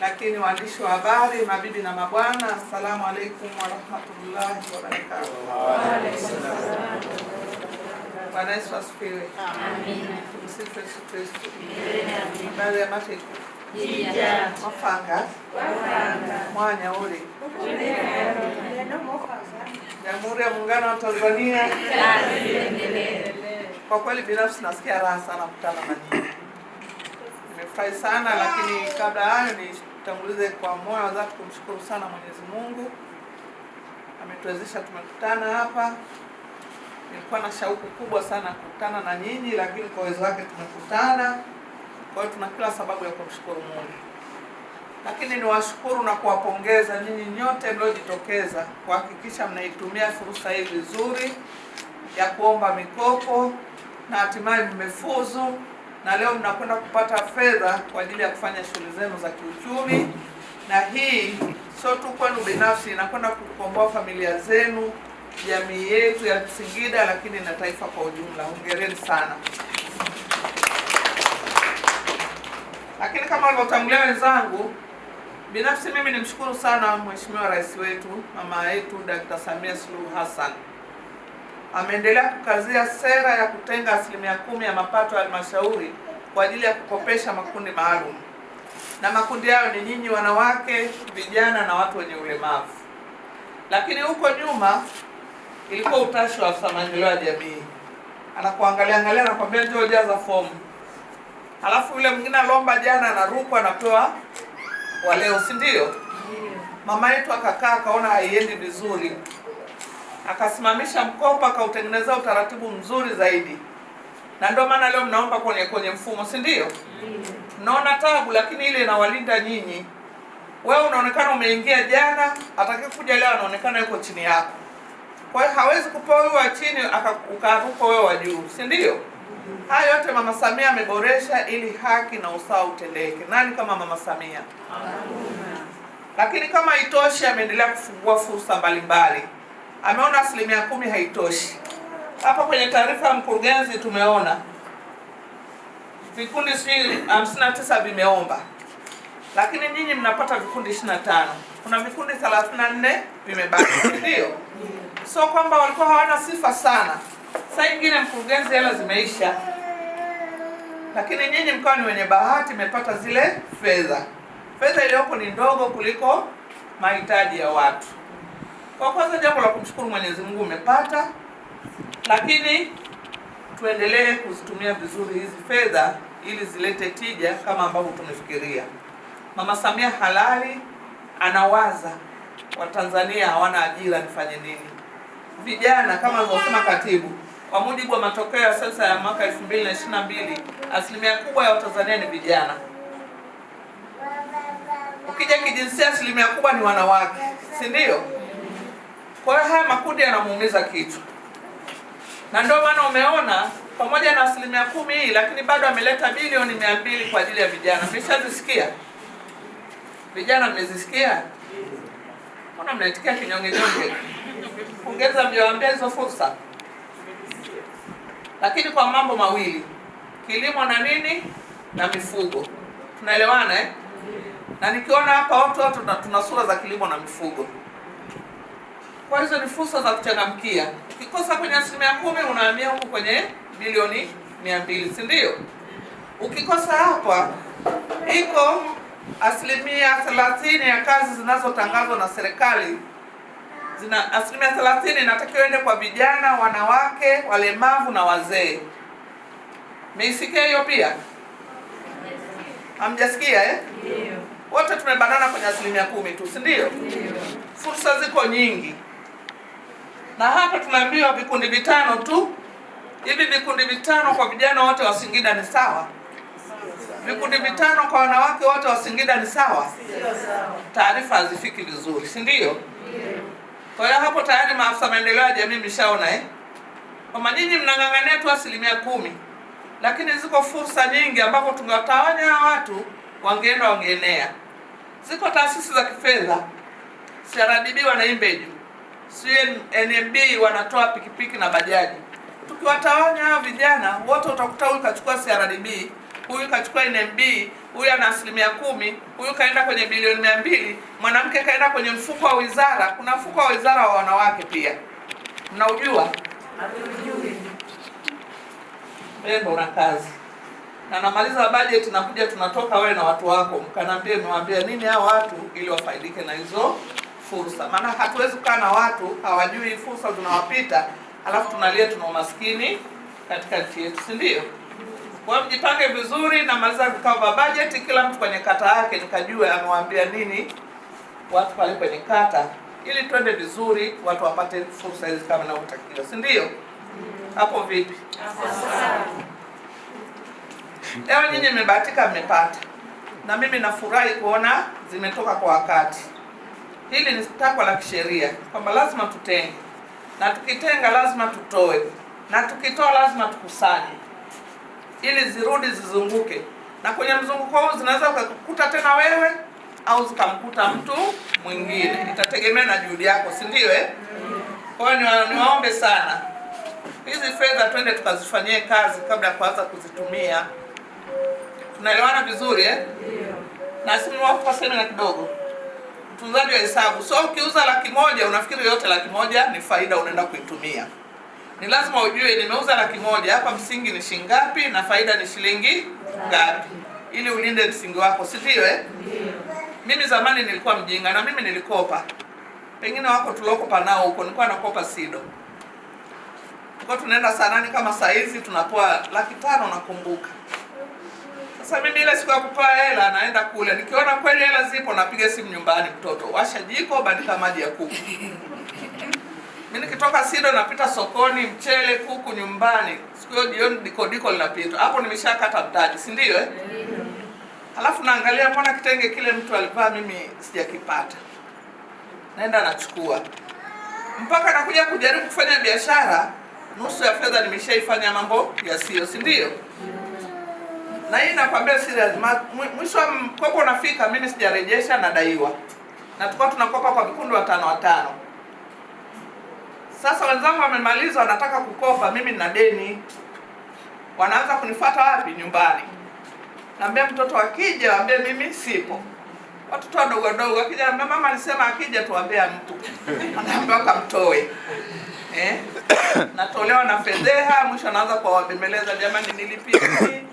Lakini waandishi wa habari, mabibi na mabwana, assalamu alaikum warahmatullahi wabarakatuh. Bwana Yesu asifiwe. Amina. Tumsifu Yesu Kristo. Amina. Baada ya mateko Jija. mafanga mwanya ule Jamhuri ya Muungano wa Tanzania. Kazi iendelee. Kwa kweli binafsi nasikia raha sana kukutana na nyinyi. Nimefurahi sana, lakini kabla hayo nitangulize kwa moyo wa dhati kumshukuru sana Mwenyezi Mungu. Ametuwezesha tumekutana hapa. Nilikuwa na shauku kubwa sana kukutana na nyinyi, lakini kwa uwezo wake tumekutana. Kwa hiyo tuna kila sababu ya kumshukuru Mungu. Lakini niwashukuru na kuwapongeza nyinyi nyote mliojitokeza kuhakikisha mnaitumia fursa hii vizuri ya kuomba mikopo na hatimaye mmefuzu, na leo mnakwenda kupata fedha kwa ajili ya kufanya shughuli zenu za kiuchumi. Na hii sio tu kwenu binafsi, inakwenda kukomboa familia zenu, jamii yetu ya Singida, lakini na taifa kwa ujumla. Hongereni sana. Lakini kama walivyotangulia wenzangu, binafsi mimi nimshukuru sana Mheshimiwa Rais wetu, mama yetu Dr. Samia Suluhu Hassan. Ameendelea kukazia sera ya kutenga 10% ya mapato ya halmashauri kwa ajili ya kukopesha makundi maalum. Na makundi hayo ni nyinyi wanawake, vijana na watu wenye ulemavu. Lakini huko nyuma ilikuwa utashi wa afisa maendeleo ya jamii. Anakuangalia anakwambia njoo jaza fomu. Halafu yule mwingine alomba jana anarukwa anapewa wa leo, si ndio? Mama yetu akakaa akaona haiendi vizuri. Akasimamisha mkopo, akautengeneza utaratibu mzuri zaidi. Na ndio maana leo mnaomba kwenye mfumo, si ndio? Mnaona tabu, lakini ile inawalinda nyinyi. Wewe unaonekana umeingia jana, atakayekuja leo anaonekana yuko chini yako. Kwa hiyo hawezi kupewa wewe wa chini ukaruka wewe wa juu, si ndio? Haya yote Mama Samia ameboresha ili haki na usawa utendeke. Nani kama Mama Samia? Lakini kama haitoshi, ameendelea kufungua fursa mbalimbali. Ameona 10% haitoshi. Hapa kwenye taarifa ya mkurugenzi tumeona vikundi 59 vimeomba. Lakini nyinyi mnapata vikundi 25. Kuna vikundi 34 vimebaki, ndio? So kwamba walikuwa hawana sifa sana. Sasa ingine mkurugenzi hela zimeisha. Lakini nyinyi mkawa ni wenye bahati, mmepata zile fedha. Fedha iliyoko ni ndogo kuliko mahitaji ya watu. Kwa kwanza jambo la kumshukuru Mwenyezi Mungu umepata, lakini tuendelee kuzitumia vizuri hizi fedha ili zilete tija kama ambavyo tumefikiria. Mama Samia halali anawaza Watanzania hawana ajira, nifanye nini? Vijana kama alivyosema katibu, kwa mujibu wa matokeo ya sensa ya mwaka 2022, kubwa ya Watanzania ni vijana. Ukija kijinsia kubwa ni wanawake, si ndio? Kwa hiyo haya makundi yanamuumiza kichwa. Na ndio maana umeona pamoja na 10% hii, lakini bado ameleta bilioni 200 kwa ajili ya vijana. Mmeshazisikia? Vijana mmezisikia? Mbona mnaitikia kinyonge nyonge? Ongeza mjawaambia hizo fursa. Lakini kwa mambo mawili, kilimo na nini na mifugo. Tunaelewana eh? Na nikiona hapa watu tuna sura za kilimo na mifugo. Kwa hizo ni fursa za kuchangamkia. Ukikosa kwenye 10% unahamia huko kwenye bilioni 200, si ndio? Ukikosa hapa, iko 30% ya kazi zinazotangazwa na serikali. 30% inatakiwa ende kwa vijana, wanawake, walemavu na wazee. Mmeisikia hiyo pia? Hamjasikia eh? Ndio. Wote tumebanana kwenye 10% tu, si ndio? Ndio. Fursa ziko nyingi. Na hapa tunaambiwa vikundi 5 tu. Hivi vikundi 5 kwa vijana wote wa Singida ni sawa? Vikundi 5 kwa wanawake wote wa Singida ni sawa? Sio sawa. Taarifa hazifiki vizuri, si ndio? Ndio. Kwa hiyo hapo tayari maafisa maendeleo ya jamii mshaona eh? Kama nyinyi mnang'ang'ania tu 10%. Lakini ziko fursa nyingi ambapo tungewatawanya watu wangeenea. Ziko taasisi za kifedha. CRDB wanaimbeju. NMB wanatoa pikipiki na bajaji. Tukiwatawanya vijana wote utakuta huyu kachukua CRDB, huyu kachukua NMB, huyu ana 10%, huyu kaenda kwenye bilioni 200, mwanamke kaenda kwenye mfuko wa wizara. Kuna mfuko wa wizara wa wanawake pia, mnaujua? Hatujui. Wewe una kazi. Na namaliza budget, nakuja tunatoka wewe na watu wako, mkanambie niwaambie nini hao watu ili wafaidike na hizo fursa. Maana hatuwezi kukaa na watu hawajui fursa zinawapita, alafu tunalia tuna umaskini katika nchi yetu, si ndio? Kwa hiyo mjipange vizuri, na maliza vikao vya budget, kila mtu kwenye kata yake nikajue amewaambia nini watu pale kwenye kata, ili twende vizuri, watu wapate fursa hizi kama inavyotakiwa, si ndio? Hapo vipi? Sawa. Leo nyinyi mmebahatika, mmepata, na mimi nafurahi kuona zimetoka kwa wakati. Hili ni takwa la kisheria kwamba lazima tutenge, na tukitenga lazima tutoe, na tukitoa lazima tukusanye, ili zirudi zizunguke. Na kwenye mzunguko huu zinaweza kukuta tena wewe au zikamkuta mtu mwingine, itategemea na juhudi yako, si ndio? Kwa hiyo niwaombe sana, hizi fedha twende tukazifanyie kazi kabla ya kuanza kuzitumia. Tunaelewana vizuri eh? Ndio. Na simu wako kwa semina kidogo. Mtunzaji wa hesabu. So ukiuza 100,000 unafikiri yote 100,000 ni faida unaenda kuitumia. Ni lazima ujue nimeuza 100,000, hapa msingi ni shilingi ngapi na faida ni shilingi ngapi, ili ulinde msingi wako, si ndio eh? Ndio. Mimi zamani nilikuwa mjinga, na mimi nilikopa. Pengine wako tulokopa nao huko, nilikuwa nakopa SIDO. Kwa tunaenda sanani kama saa hizi tunapoa 500,000 nakumbuka. Sasa mimi ile siku ya kutoa hela naenda kule, nikiona kweli hela zipo napiga simu nyumbani, mtoto washa jiko, bandika maji ya kuku. Mimi nikitoka SIDO napita sokoni, mchele, kuku nyumbani. Siku hiyo jioni diko linapita. Hapo nimeshakata mtaji, si ndio eh? Ndio. Alafu naangalia mbona kitenge kile mtu alivaa mimi sijakipata. Naenda nachukua. Mpaka nakuja kujaribu kufanya biashara, nusu ya fedha nimeshaifanya mambo yasiyo, si ndio? Na hii nakwambia serious, mwisho wa mkopo unafika, mimi sijarejesha, nadaiwa. Na tulikuwa tunakopa kwa vikundi 5 Sasa wenzangu wamemaliza, wanataka kukopa, mimi nina deni. Wanaanza kunifuata wapi? Nyumbani. Naambia mtoto akija, waambie mimi sipo. Watoto wadogo akija, naambia mama alisema akija tuambie mtu. Anaambia kamtoe. Natolewa na fedheha, mwisho anaanza kuwabembeleza, jamani nilipia hii.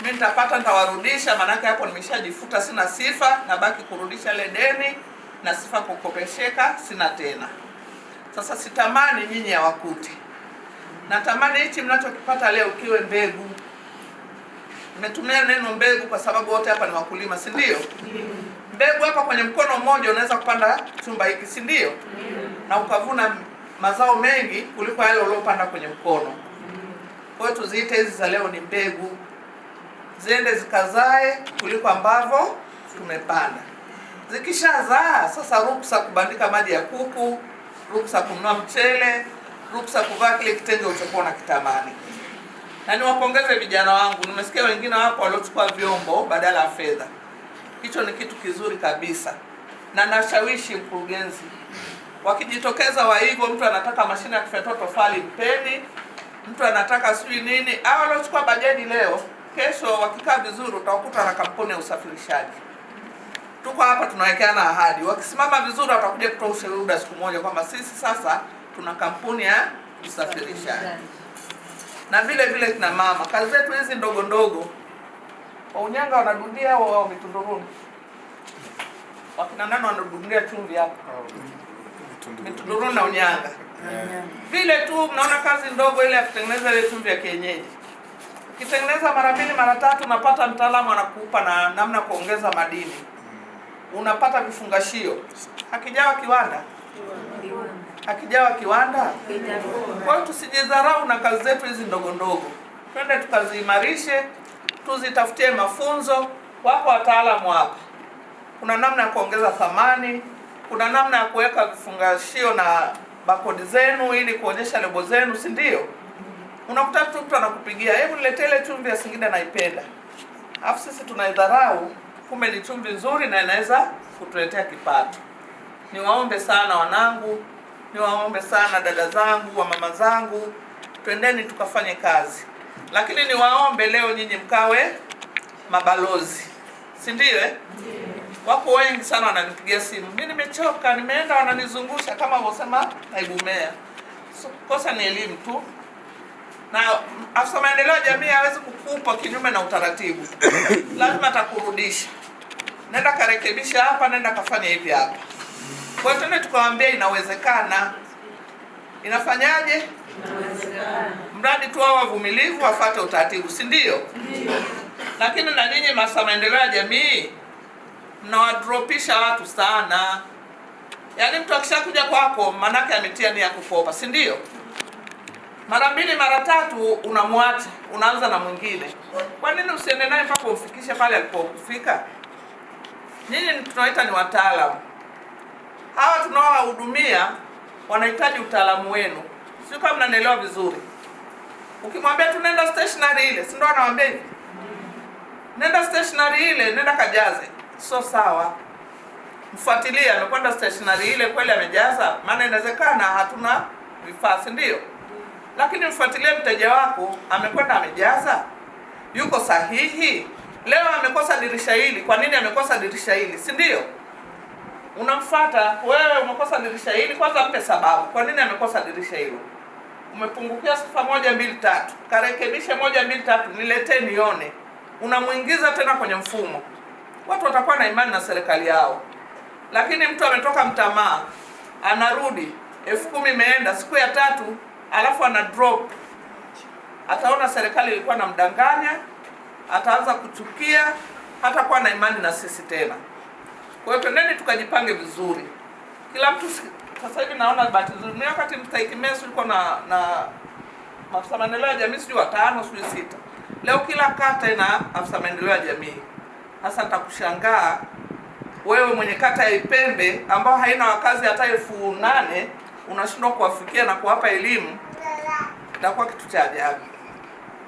Mimi nitapata nitawarudisha, maana hapo nimeshajifuta, sina sifa, nabaki kurudisha ile deni, na sifa kukopesheka sina tena. Sasa sitamani nyinyi hawakute. Natamani hichi mnachokipata leo kiwe mbegu. Nimetumia neno mbegu kwa sababu wote hapa ni wakulima, si ndio? Mbegu hapa kwenye mkono mmoja unaweza kupanda chumba hiki, si ndio? Na ukavuna mazao mengi kuliko yale uliopanda kwenye mkono. Kwa hiyo tuziite hizi za leo ni mbegu. Ziende zikazae kuliko ambavyo tumepanda. Zikishazaa sasa, ruksa kubandika maji ya kuku, ruksa kununua mchele, ruksa kuvaa kile kitenge ulichokuwa unakitamani. Na niwapongeze vijana wangu, nimesikia wengine hapo waliochukua vyombo badala ya fedha. Hicho ni kitu kizuri kabisa. Na nashawishi mkurugenzi, wakijitokeza wa hivyo, mtu anataka mashine ya kufyatua tofali mpeni, mtu anataka sijui nini, au waliochukua bajaji leo, kesho wakikaa vizuri utakuta na kampuni ya usafirishaji. Tuko hapa tunawekeana ahadi. Wakisimama vizuri watakuja kutoa ushuhuda siku moja kwamba sisi sasa tuna kampuni ya usafirishaji. Na vile vile kina mama, kazi zetu hizi ndogo ndogo. Wa Unyanga wanadundia au wao Mitunduruni? Wakina nani wanadundia chumvi hapa? Mitunduruni na Unyanga. Vile tu mnaona kazi ndogo ile ya kutengeneza ile chumvi ya kienyeji. Ukitengeneza mara 2 mara 3 unapata mtaalamu anakupa na namna kuongeza madini. Unapata vifungashio. Hakijawa kiwanda. Hakijawa kiwanda. Kwa hiyo tusijidharau na kazi zetu hizi ndogo ndogo. Twende tukaziimarishe, tuzitafutie mafunzo. Wako wataalamu hapa. Kuna namna ya kuongeza thamani, kuna namna ya kuweka vifungashio na barcode zenu ili kuonyesha lebo zenu, si ndio? Unakuta mtu anakupigia, hebu niletee ile chumvi ya Singida naipenda. Alafu sisi tunaidharau, kumbe ni chumvi nzuri na inaweza kutuletea kipato. Niwaombe sana wanangu, niwaombe sana dada zangu, wa mama zangu, twendeni tukafanye kazi. Lakini niwaombe leo nyinyi mkawe mabalozi, si ndio eh? Wako wengi sana wananipigia simu, mimi nimechoka, nimeenda wananizungusha kama wanavyosema naibu meya. So, kosa ni elimu tu, na afisa maendeleo ya jamii hawezi kukupa kinyume na utaratibu. Lazima atakurudisha, nenda karekebisha hapa, nenda kafanya hivi hapa. Kwa hiyo tukawaambia inawezekana. Inafanyaje? Inawezekana. Mradi tu wao wavumilivu, wafuate utaratibu, si ndio? Ndio. Lakini na ninyi maafisa maendeleo ya jamii mnawadropisha watu sana. Yaani mtu akishakuja kwako manake ametia nia kukopa, si ndio? Mara mbili mara tatu unamwacha, unaanza na mwingine. Kwa nini usiende naye mpaka ufikishe pale alipofika? Nyinyi tunaita ni wataalamu. Hawa tunaowahudumia wanahitaji utaalamu wenu. Sio kama mnanielewa vizuri. Ukimwambia tu nenda stationery ile, si ndio anawaambia hivi? Nenda stationery ile, nenda kajaze. Sio sawa. Mfuatilie, amekwenda stationery ile kweli amejaza? Maana inawezekana hatuna vifaa, si ndio? Lakini mfuatilie mteja wako, amekwenda amejaza? Yuko sahihi? Leo amekosa dirisha hili, kwa nini amekosa dirisha hili? Si ndio? Unamfuata, wewe umekosa dirisha hili, kwanza mpe sababu. Kwa nini amekosa dirisha hilo? Umepungukia sifa 1 2 3. Karekebishe 1 2 3, niletee nione. Unamuingiza tena kwenye mfumo. Watu watakuwa na imani na serikali yao. Lakini mtu ametoka mtamaa, anarudi 10,000 imeenda siku ya 3, alafu ana drop. Ataona serikali ilikuwa namdanganya, ataanza kuchukia, hata kuwa na imani na sisi tena. Kwa hiyo twendeni tukajipange vizuri. Kila mtu sasa hivi naona bahati nzuri. Mimi wakati mstahiki mesu ulikuwa na afisa maendeleo ya jamii sijui 5 sijui 6. Leo kila kata ina afisa maendeleo ya jamii. Sasa nitakushangaa wewe mwenye kata ya Ipembe ambao haina wakazi hata 8,000 unashindwa kuwafikia na kuwapa elimu. Itakuwa kitu cha ajabu.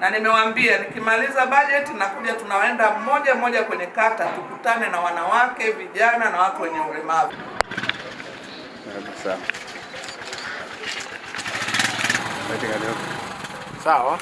Na nimewaambia nikimaliza budget nakuja tunaenda mmoja mmoja kwenye kata tukutane na wanawake, vijana na watu wenye ulemavu. Sawa. Sawa.